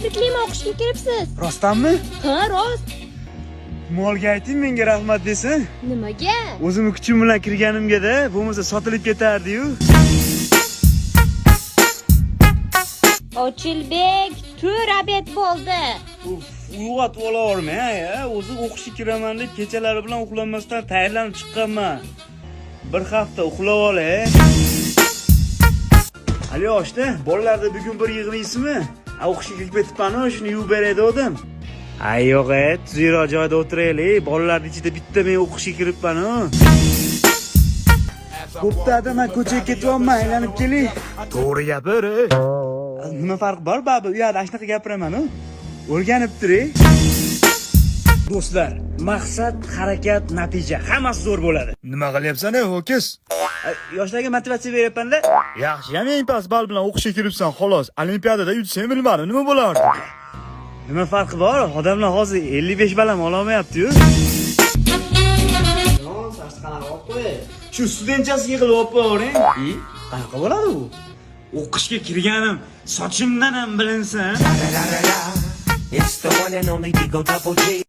tabrikliyman, o'qishga kiribsiz. Rostdanmi? Ha, rost. Molga ayting menga rahmat desa. Nimaga? O'zimni kuchim bilan kirganimga-da, bo'lmasa sotilib ketardi-yu. Ochilbek, tur obed bo'ldi. Uyg'otib olavermay, o'zi o'qishga kiraman deb kechalari bilan uxlamasdan tayyorlanib chiqqanman. Bir hafta uxlab olay. Ali yoshda, bolalarda bugun bir yig'laysizmi? O'qishga kirib ketibman-ku, shuni yuvib beray dedim. Ay yo'q, tuzukroq joyda o'tiraylik. Bolalarning ichida bitta men o'qishga kiribman-ku. Bo'pti, men ko'chaga ketyapman, aylanib keling. To'g'ri gapir. Nima farq bor, baba? U yerda shunaqa gapiraman-ku. O'rganib turing. Do'stlar, maqsad, harakat, natija hammasi zo'r bo'ladi. Nima qilyapsan ho'kiz? Yoshlarga motivatsiya beryapman-da. Yaxshi, ham eng past ball bilan o'qishga kiribsan, xolos. Olimpiadada yutsang bilmadim, nima bo'lardi? Nima farqi bor? Odamlar hozir 55 ball ham olmayapti-yu. Shu studentchasiga qilib olib qo'ying. Qanaqa bo'ladi u? O'qishga kirganim sochimdan ham bilinsin. It's the one and only Digo Double G.